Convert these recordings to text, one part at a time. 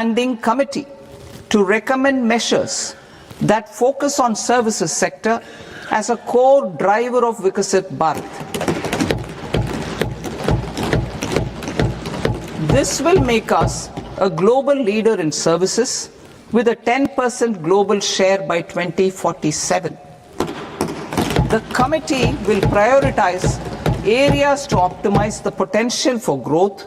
Standing Committee to recommend measures that focus on services sector as a core driver of Vikasit Bharat. This will make us a global leader in services with a 10% global share by 2047. The committee will prioritize areas to optimize the potential for growth,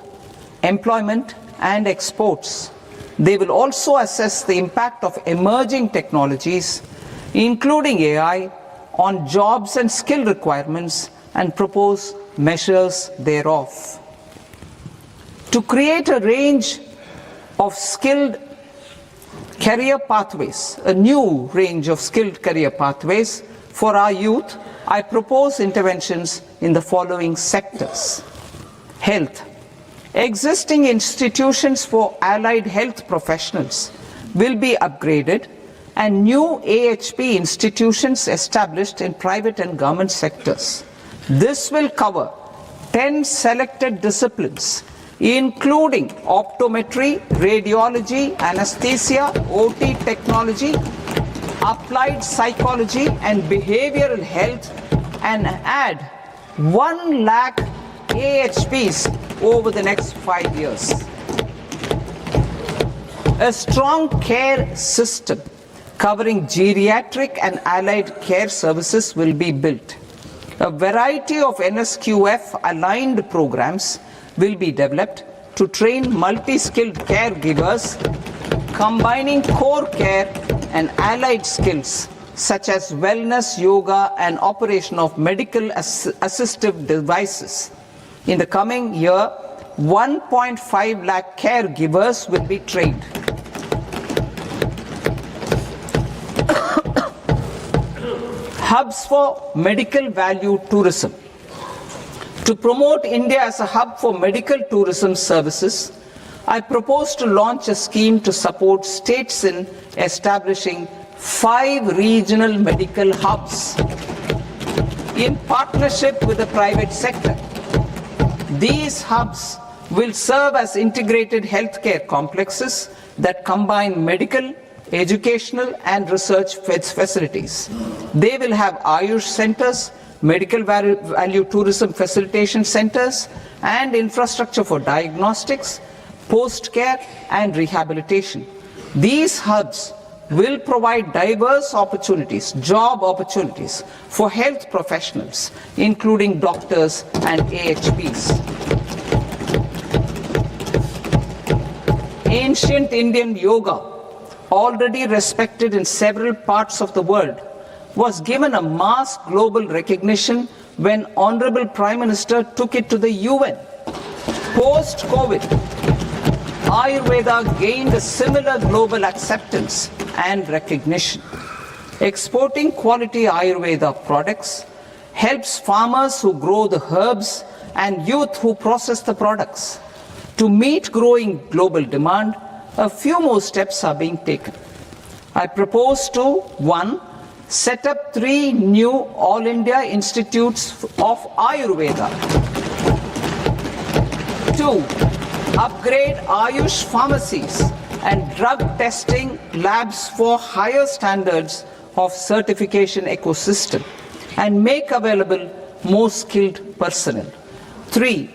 employment, and exports. They will also assess the impact of emerging technologies, including AI, on jobs and skill requirements and propose measures thereof. To create a range of skilled career pathways, a new range of skilled career pathways for our youth, I propose interventions in the following sectors. Health. Existing institutions for allied health professionals will be upgraded and new AHP institutions established in private and government sectors. This will cover 10 selected disciplines, including optometry, radiology, anesthesia, OT technology, applied psychology and behavioral health, and add 1 lakh AHPs over the next 5 years. A strong care system covering geriatric and allied care services will be built. A variety of NSQF aligned programs will be developed to train multi-skilled caregivers, combining core care and allied skills such as wellness, yoga, and operation of medical assistive devices. In the coming year, 1.5 lakh caregivers will be trained. Hubs for medical value tourism. To promote India as a hub for medical tourism services, I propose to launch a scheme to support states in establishing 5 regional medical hubs in partnership with the private sector. These hubs will serve as integrated healthcare complexes that combine medical, educational, and research facilities. They will have Ayush centers, medical value tourism facilitation centers, and infrastructure for diagnostics, post-care, and rehabilitation. These hubs will provide diverse opportunities, job opportunities for health professionals, including doctors and AHPs. Ancient Indian yoga, already respected in several parts of the world, was given a mass global recognition when Honorable Prime Minister took it to the UN. Post-COVID, Ayurveda gained a similar global acceptance and recognition. Exporting quality Ayurveda products helps farmers who grow the herbs and youth who process the products. To meet growing global demand, a few more steps are being taken. I propose to 1. Set up 3 new All India Institutes of Ayurveda. 2. Upgrade Ayush pharmacies and drug testing labs for higher standards of certification ecosystem and make available more skilled personnel. 3.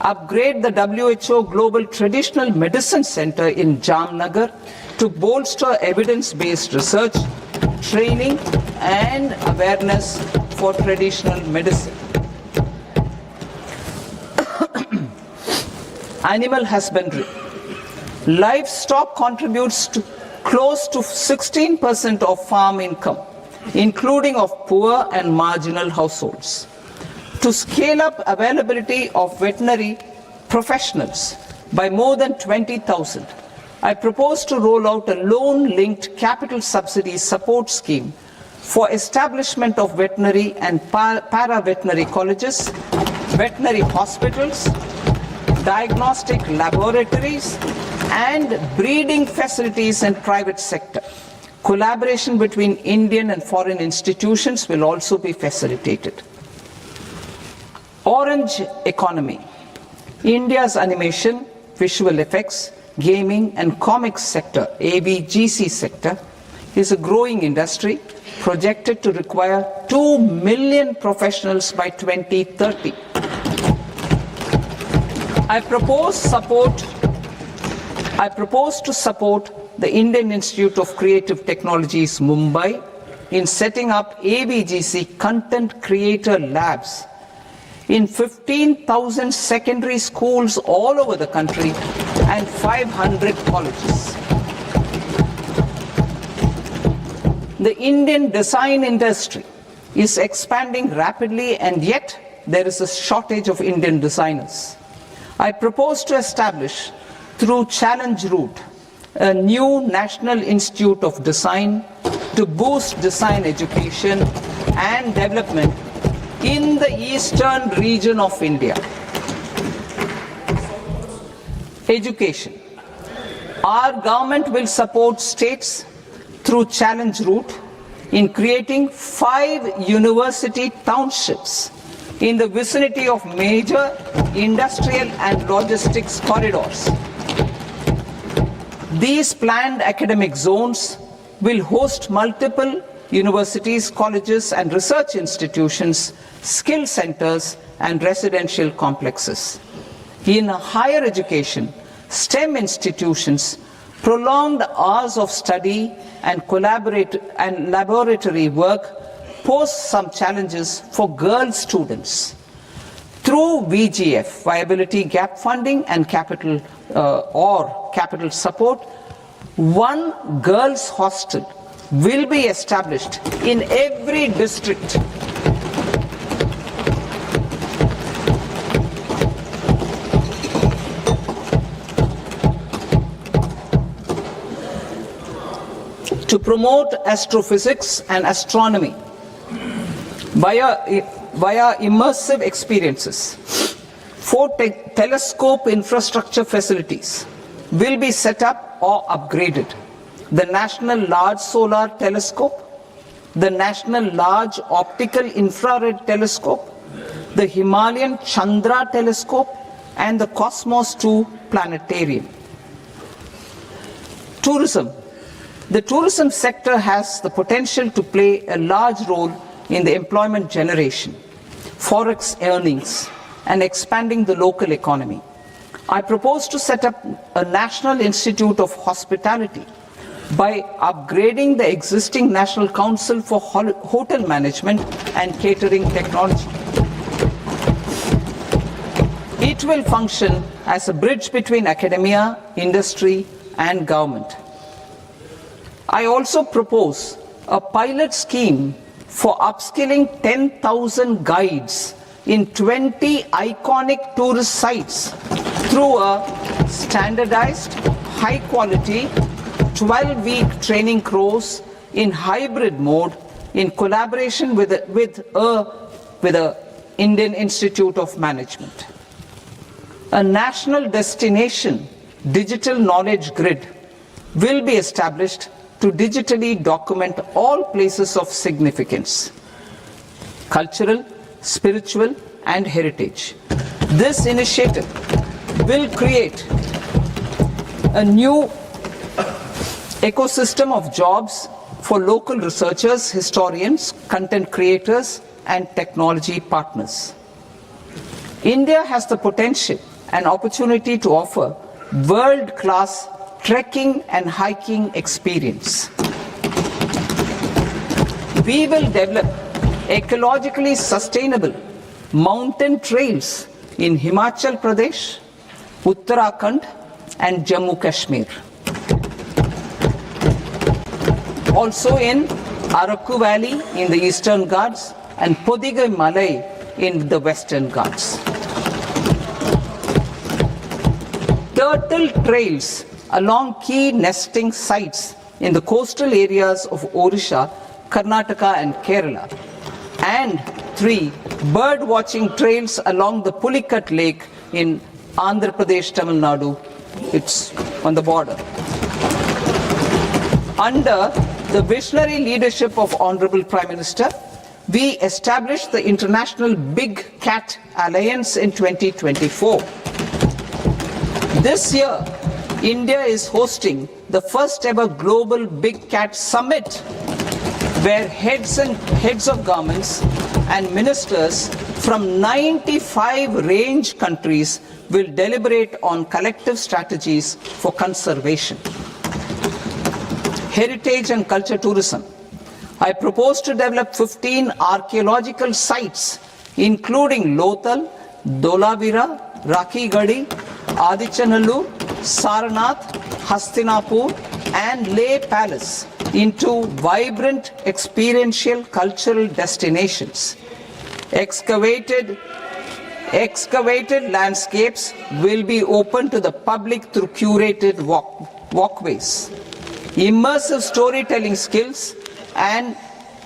Upgrade the WHO Global Traditional Medicine Center in Jamnagar to bolster evidence-based research, training, and awareness for traditional medicine. Animal husbandry. Livestock contributes to close to 16% of farm income, including of poor and marginal households. To scale up availability of veterinary professionals by more than 20,000, I propose to roll out a loan-linked capital subsidy support scheme for establishment of veterinary and para-veterinary colleges, veterinary hospitals, diagnostic laboratories, and breeding facilities in private sector. Collaboration between Indian and foreign institutions will also be facilitated. Orange economy. India's animation, visual effects, gaming and comics sector, ABGC sector, is a growing industry projected to require 2 million professionals by 2030. I propose to support the Indian Institute of Creative Technologies, Mumbai, in setting up ABGC content creator labs in 15,000 secondary schools all over the country and 500 colleges. The Indian design industry is expanding rapidly, and yet there is a shortage of Indian designers. I propose to establish, through Challenge Route, a new National Institute of Design to boost design education and development in the eastern region of India. Education. Our government will support states through Challenge Route in creating 5 university townships in the vicinity of major industrial and logistics corridors. These planned academic zones will host multiple universities, colleges and research institutions, skill centers and residential complexes. In higher education, STEM institutions, prolonged hours of study and laboratory work pose some challenges for girl students. Through VGF, Viability Gap Funding and capital support, one girls' hostel will be established in every district. To promote astrophysics and astronomy via immersive experiences. 4 telescope infrastructure facilities will be set up or upgraded. The National Large Solar Telescope, the National Large Optical Infrared Telescope, the Himalayan Chandra Telescope, and the Cosmos 2 Planetarium. Tourism. The tourism sector has the potential to play a large role in the employment generation, forex earnings, and expanding the local economy. I propose to set up a National Institute of Hospitality by upgrading the existing National Council for Hotel Management and Catering Technology. It will function as a bridge between academia, industry, and government. I also propose a pilot scheme for upskilling 10,000 guides in 20 iconic tourist sites through a standardized, high-quality, 12-week training course in hybrid mode in collaboration with the Indian Institute of Management. A national destination digital knowledge grid will be established to digitally document all places of significance, cultural, spiritual, and heritage. This initiative will create a new ecosystem of jobs for local researchers, historians, content creators, and technology partners. India has the potential and opportunity to offer world-class trekking and hiking experience. We will develop ecologically sustainable mountain trails in Himachal Pradesh, Uttarakhand, and Jammu Kashmir. Also in Araku Valley in the Eastern Ghats and Podigai Malai in the Western Ghats. Turtle trails along key nesting sites in the coastal areas of Odisha, Karnataka and Kerala. And 3 bird watching trails along the Pulikat Lake in Andhra Pradesh, Tamil Nadu. It's on the border. Under the visionary leadership of Honorable Prime Minister, we established the International Big Cat Alliance in 2024. This year, India is hosting the first ever global Big Cat Summit, where heads of governments and ministers from 95 range countries will deliberate on collective strategies for conservation. Heritage and culture tourism. I propose to develop 15 archaeological sites, including Lothal, Dholavira, Rakhi Gadi, Adichanallur, Sarnath, Hastinapur, and Leh Palace into vibrant experiential cultural destinations. Excavated landscapes will be open to the public through curated walkways. Immersive storytelling skills and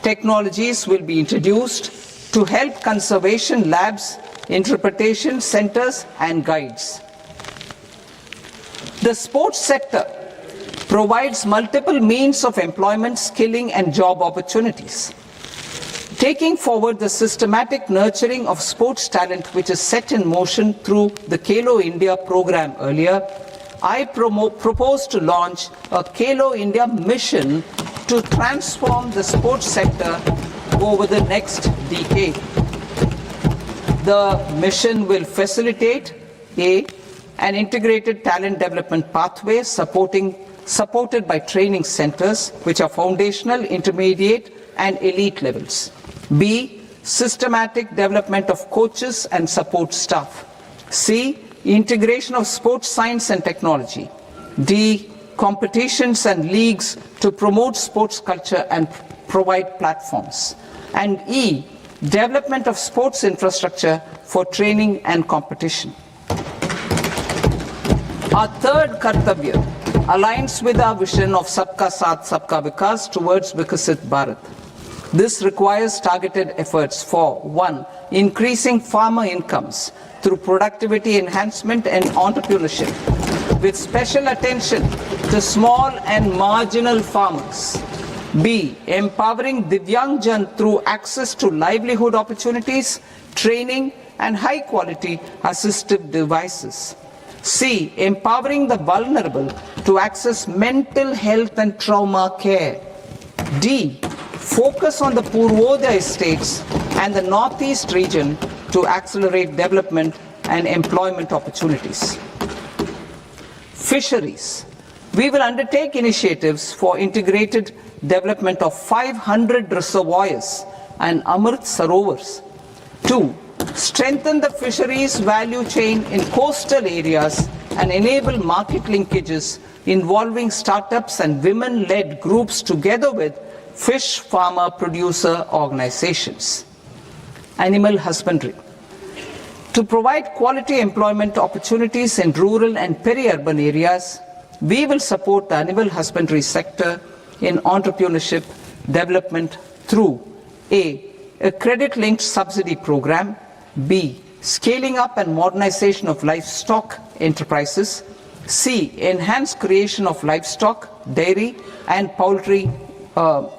technologies will be introduced to help conservation labs, interpretation centers, and guides. The sports sector provides multiple means of employment, skilling, and job opportunities. Taking forward the systematic nurturing of sports talent, which is set in motion through the Khelo India program earlier, I propose to launch a Khelo India mission to transform the sports sector over the next decade. The mission will facilitate an integrated talent development pathway supported by training centers, which are foundational, intermediate, and elite levels. B, systematic development of coaches and support staff. C, integration of sports science and technology. D, competitions and leagues to promote sports culture and provide platforms. And E, development of sports infrastructure for training and competition. Our third Kartavya aligns with our vision of Sabka Saath, Sabka Vikas towards Vikasit Bharat. This requires targeted efforts for 1. Increasing farmer incomes through productivity enhancement and entrepreneurship, with special attention to small and marginal farmers. B. Empowering Divyang Jan through access to livelihood opportunities, training, and high-quality assistive devices. C. Empowering the vulnerable to access mental health and trauma care. D. Focus on the Purvodaya states and the Northeast region to accelerate development and employment opportunities. Fisheries. We will undertake initiatives for integrated development of 500 reservoirs and Amrit Sarovars. 2. Strengthen the fisheries value chain in coastal areas and enable market linkages involving startups and women-led groups together with fish farmer producer organizations. Animal husbandry. To provide quality employment opportunities in rural and peri-urban areas, we will support the animal husbandry sector in entrepreneurship development through A. A credit-linked subsidy program. B. Scaling up and modernization of livestock enterprises. C. Enhanced creation of livestock, dairy, and poultry. I'll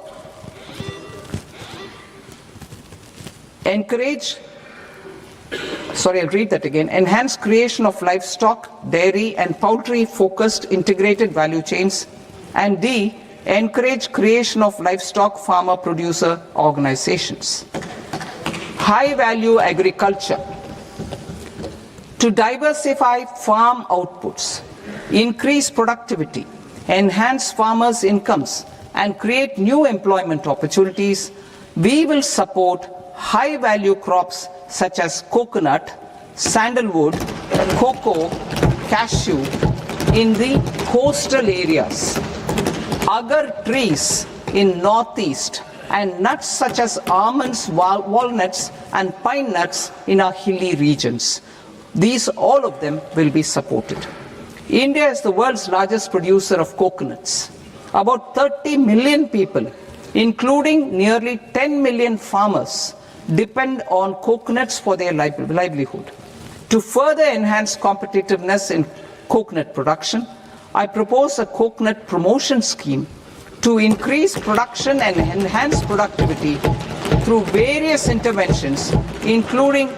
read that again. Enhanced creation of livestock, dairy, and poultry-focused integrated value chains. And D. Encourage creation of livestock farmer-producer organizations. High-value agriculture. To diversify farm outputs, increase productivity, enhance farmers' incomes, and create new employment opportunities, we will support high-value crops such as coconut, sandalwood, cocoa, cashew in the coastal areas, agar trees in northeast, and nuts such as almonds, walnuts, and pine nuts in our hilly regions. These, all of them, will be supported. India is the world's largest producer of coconuts. About 30 million people, including nearly 10 million farmers, depend on coconuts for their livelihood. To further enhance competitiveness in coconut production, I propose a coconut promotion scheme to increase production and enhance productivity through various interventions, including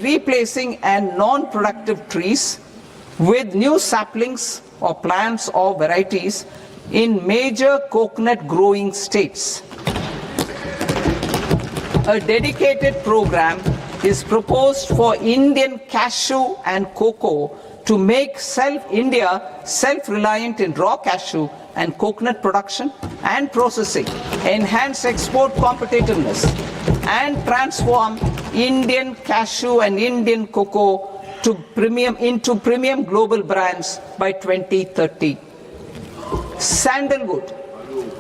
replacing and non-productive trees, with new saplings or plants or varieties in major coconut growing states. A dedicated program is proposed for Indian cashew and cocoa to make India self-reliant in raw cashew and coconut production and processing, enhance export competitiveness, and transform Indian cashew and Indian cocoa into premium global brands by 2030. Sandalwood.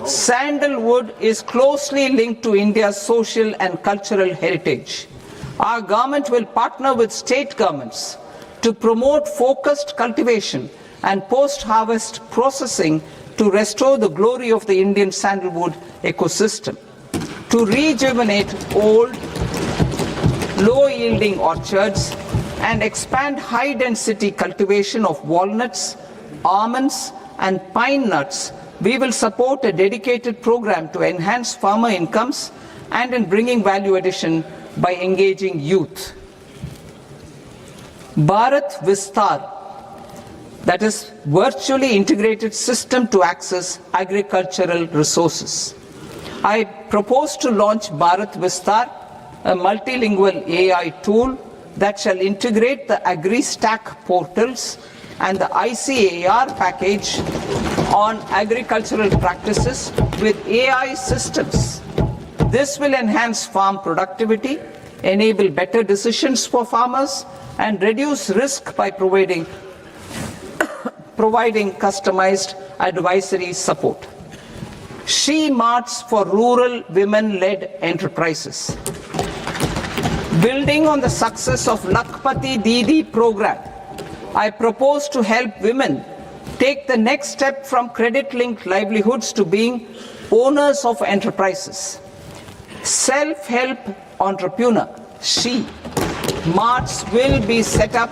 Sandalwood is closely linked to India's social and cultural heritage. Our government will partner with state governments to promote focused cultivation and post-harvest processing to restore the glory of the Indian sandalwood ecosystem, to rejuvenate old, low-yielding orchards and expand high-density cultivation of walnuts, almonds, and pine nuts. We will support a dedicated program to enhance farmer incomes and in bringing value addition by engaging youth. Bharat Vistar, that is virtually integrated system to access agricultural resources. I propose to launch Bharat Vistar, a multilingual AI tool that shall integrate the AgriStack portals and the ICAR package on agricultural practices with AI systems. This will enhance farm productivity, enable better decisions for farmers, and reduce risk by providing customized advisory support. She Marts for rural women-led enterprises. Building on the success of Lakpati Didi program, I propose to help women take the next step from credit-linked livelihoods to being owners of enterprises. Self-help entrepreneur, She Marts will be set up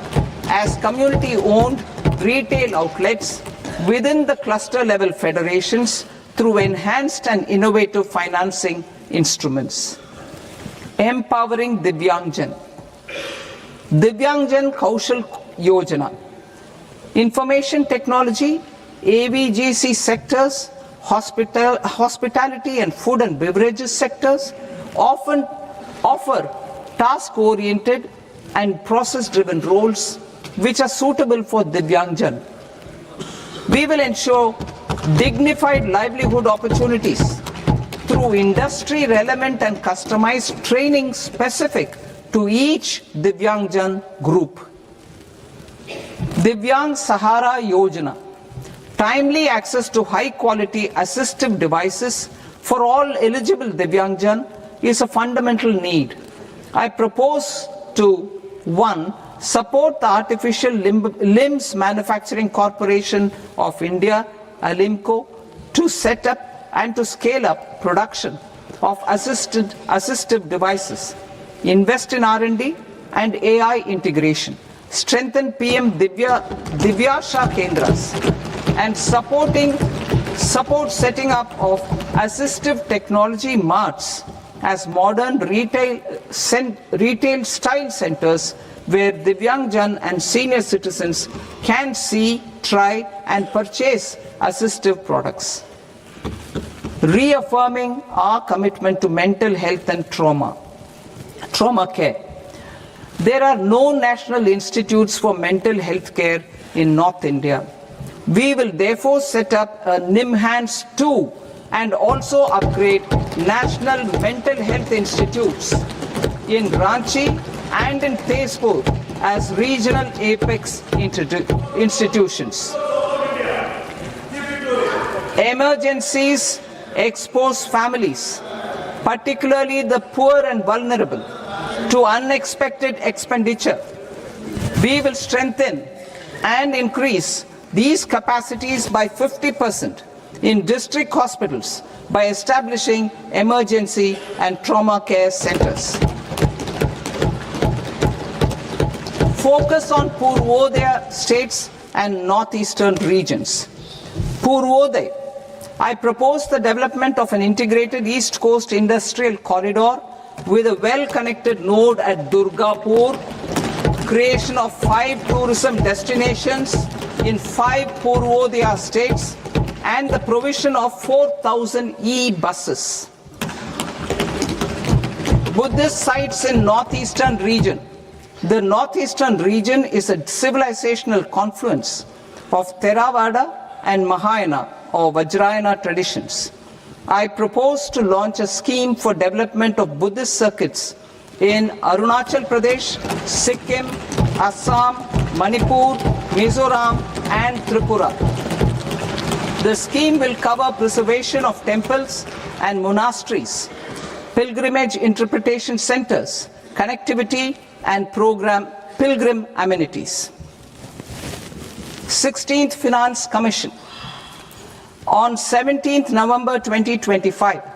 as community-owned retail outlets within the cluster-level federations through enhanced and innovative financing instruments. Empowering Divyangjan. Divyangjan Kaushal Yojana. Information technology, AVGC sectors, hospitality and food and beverages sectors often offer task-oriented and process-driven roles which are suitable for Divyangjan. We will ensure dignified livelihood opportunities through industry-relevant and customized training specific to each Divyangjan group. Divyang Sahara Yojana. Timely access to high-quality assistive devices for all eligible Divyangjan is a fundamental need. I propose to 1. Support the Artificial Limbs Manufacturing Corporation of India, Alimco, to set up and to scale up production of assistive devices, invest in R&D and AI integration, strengthen PM Divyasha Kendras, and support setting up of assistive technology marts as modern retail style centers where Divyangjan and senior citizens can see, try and purchase assistive products. Reaffirming our commitment to mental health and trauma care. There are no national institutes for mental health care in North India. We will therefore set up a NIMHANS 2 and also upgrade national mental health institutes in Ranchi and in Tezpur as regional apex institutions. Emergencies expose families, particularly the poor and vulnerable, to unexpected expenditure. We will strengthen and increase these capacities by 50% in district hospitals by establishing emergency and trauma care centers. Focus on Purvodaya states and northeastern regions. Purvodaya. I propose the development of an integrated East Coast industrial corridor with a well-connected node at Durgapur, creation of 5 tourism destinations in 5 Purvodaya states, and the provision of 4,000 e-buses. Buddhist sites in northeastern region. The northeastern region is a civilizational confluence of Theravada and Mahayana or Vajrayana traditions. I propose to launch a scheme for development of Buddhist circuits in Arunachal Pradesh, Sikkim, Assam, Manipur, Mizoram and Tripura. The scheme will cover preservation of temples and monasteries, pilgrimage interpretation centers, connectivity and pilgrim amenities. 16th Finance Commission. On 17th November 2025,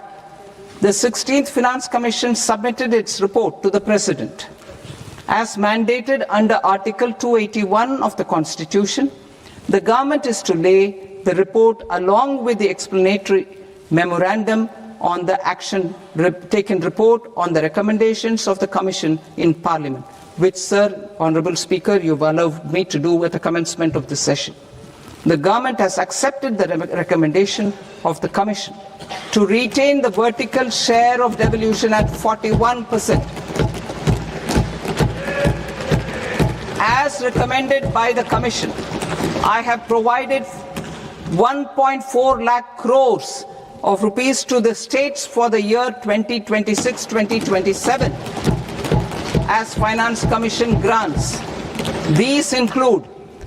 the 16th Finance Commission submitted its report to the President. As mandated under Article 281 of the Constitution, the government is to lay the report along with the explanatory memorandum on the action taken report on the recommendations of the Commission in Parliament, which, Sir, Honourable Speaker, you've allowed me to do at the commencement of this session. The government has accepted the recommendation of the Commission to retain the vertical share of devolution at 41%. As recommended by the Commission, I have provided 1.4 lakh crores of rupees to the states for the year 2026-2027 as Finance Commission grants. These include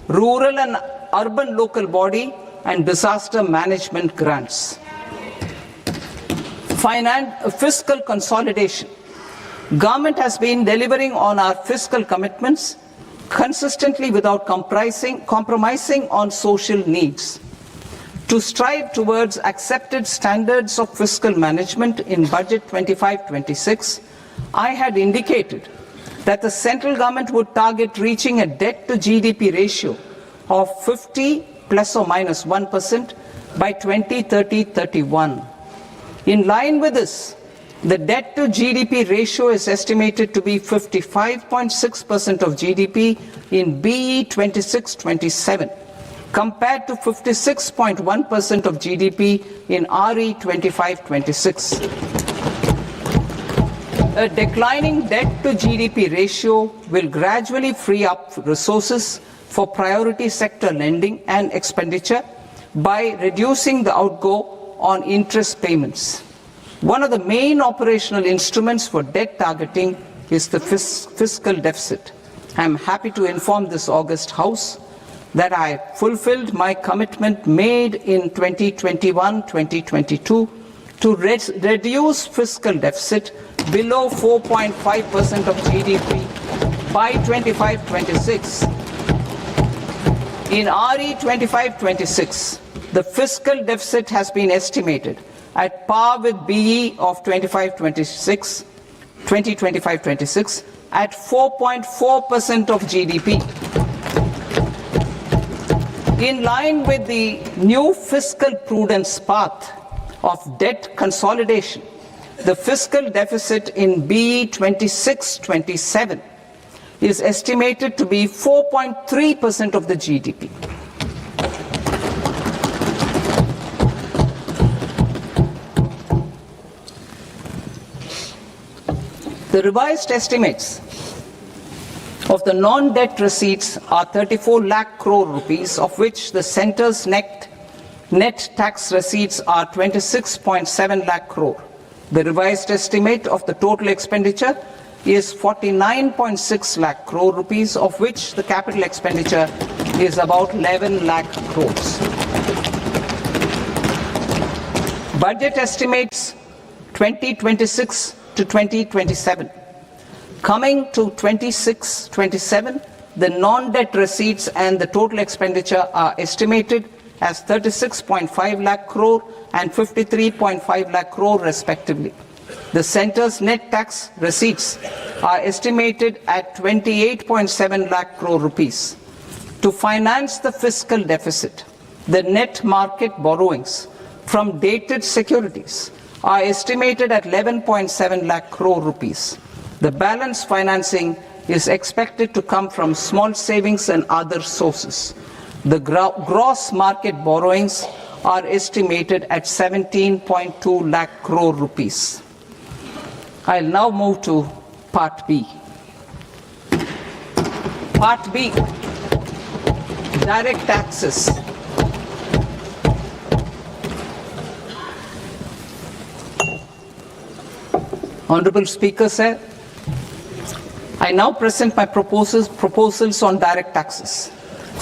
rural and urban local body and disaster management grants. Fiscal consolidation. Government has been delivering on our fiscal commitments consistently without compromising on social needs. To strive towards accepted standards of fiscal management in Budget 25-26, I had indicated that the central government would target reaching a debt to GDP ratio of 50 plus or minus 1% by 2030-31. In line with this, the debt to GDP ratio is estimated to be 55.6% of GDP in BE 26-27. compared to 56.1% of GDP in RE 25-26. A declining debt to GDP ratio will gradually free up resources for priority sector lending and expenditure by reducing the outgo on interest payments. One of the main operational instruments for debt targeting is the fiscal deficit. I am happy to inform this august House that I fulfilled my commitment made in 2021-2022 to reduce fiscal deficit below 4.5% of GDP by 25-26. In RE 25-26, the fiscal deficit has been estimated at par with BE of 2025-26 at 4.4% of GDP. In line with the new fiscal prudence path of debt consolidation, the fiscal deficit in BE 26-27 is estimated to be 4.3% of the GDP. The revised estimates of the non-debt receipts are 34 lakh crore rupees, of which the centre's net tax receipts are 26.7 lakh crore. The revised estimate of the total expenditure is 49.6 lakh crore rupees, of which the capital expenditure is about 11 lakh crores. Budget estimates 2026 to 2027. Coming to 26-27, the non-debt receipts and the total expenditure are estimated as 36.5 lakh crore and 53.5 lakh crore respectively. The centre's net tax receipts are estimated at 28.7 lakh crore rupees. To finance the fiscal deficit, the net market borrowings from dated securities are estimated at 11.7 lakh crore rupees. The balance financing is expected to come from small savings and other sources. The gross market borrowings are estimated at 17.2 lakh crore rupees. I'll now move to Part B. Part B, direct taxes. Honorable Speaker, sir, I now present my proposals on direct taxes.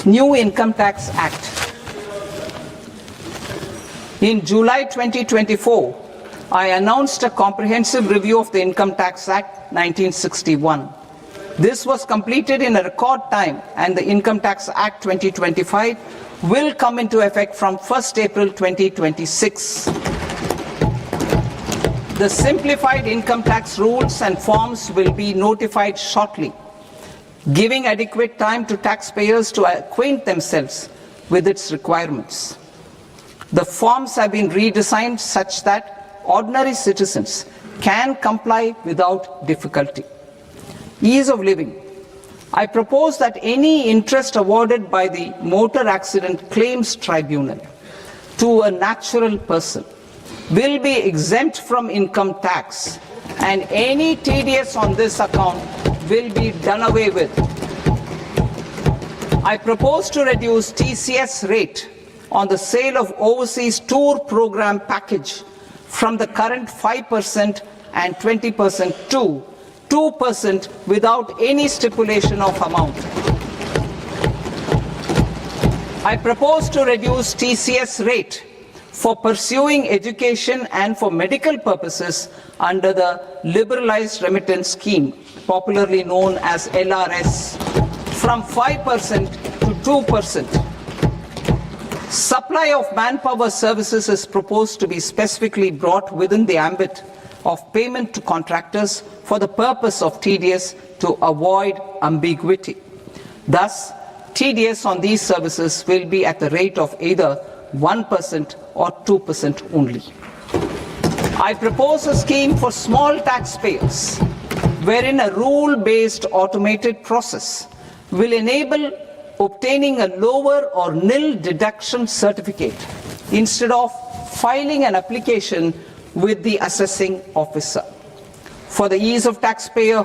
New Income Tax Act. In July 2024, I announced a comprehensive review of the Income Tax Act 1961. This was completed in a record time, and the Income Tax Act 2025 will come into effect from 1st April 2026. The simplified income tax rules and forms will be notified shortly, giving adequate time to taxpayers to acquaint themselves with its requirements. The forms have been redesigned such that ordinary citizens can comply without difficulty. Ease of living. I propose that any interest awarded by the Motor Accident Claims Tribunal to a natural person will be exempt from income tax, and any TDS on this account will be done away with. I propose to reduce TCS rate on the sale of overseas tour program package from the current 5% and 20% to 2% without any stipulation of amount. I propose to reduce TCS rate for pursuing education and for medical purposes under the Liberalized Remittance Scheme, popularly known as LRS, from 5% to 2%. Supply of manpower services is proposed to be specifically brought within the ambit of payment to contractors for the purpose of TDS to avoid ambiguity. Thus, TDS on these services will be at the rate of either 1% or 2% only. I propose a scheme for small taxpayers, wherein a rule-based automated process will enable obtaining a lower or nil deduction certificate instead of filing an application with the assessing officer. For the ease of taxpayer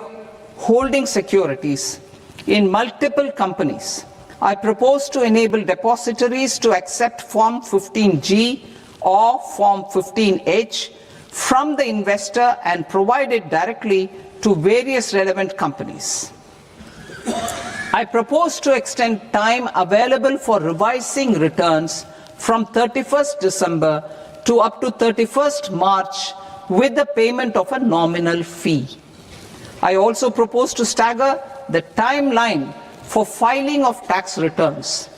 holding securities in multiple companies, I propose to enable depositories to accept Form 15G or Form 15H from the investor and provide it directly to various relevant companies. I propose to extend time available for revising returns from 31st December to up to 31st March with the payment of a nominal fee. I also propose to stagger the timeline for filing of tax returns.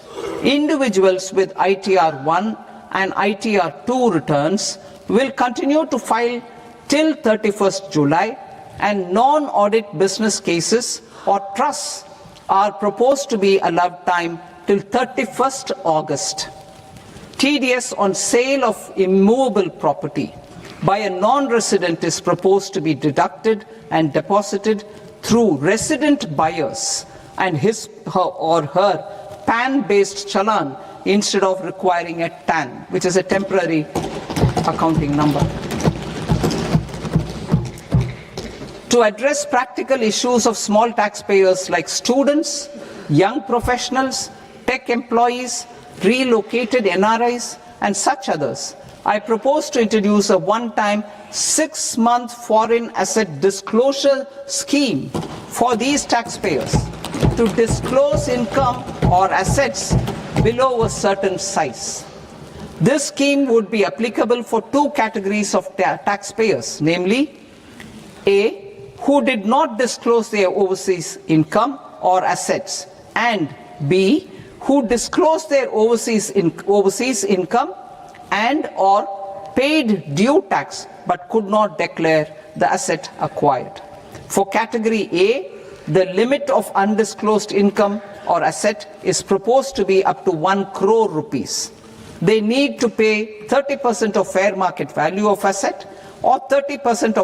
Individuals with ITR 1 and ITR 2 returns will continue to file till 31st July, and non-audit business cases or trusts are proposed to be allowed time till 31st August. TDS on sale of immovable property by a non-resident is proposed to be deducted and deposited through resident buyers and his or her PAN-based challan instead of requiring a TAN, which is a temporary accounting number. To address practical issues of small taxpayers like students, young professionals, tech employees, relocated NRIs, and such others, I propose to introduce a one-time 6-month foreign asset disclosure scheme for these taxpayers to disclose income or assets below a certain size. This scheme would be applicable for two categories of taxpayers, namely A, who did not disclose their overseas income or assets, and B, who disclosed their overseas income and or paid due tax but could not declare the asset acquired. For category A, the limit of undisclosed income or asset is proposed to be up to 1 crore rupees. They need to pay 30% of fair market value of asset or 30% of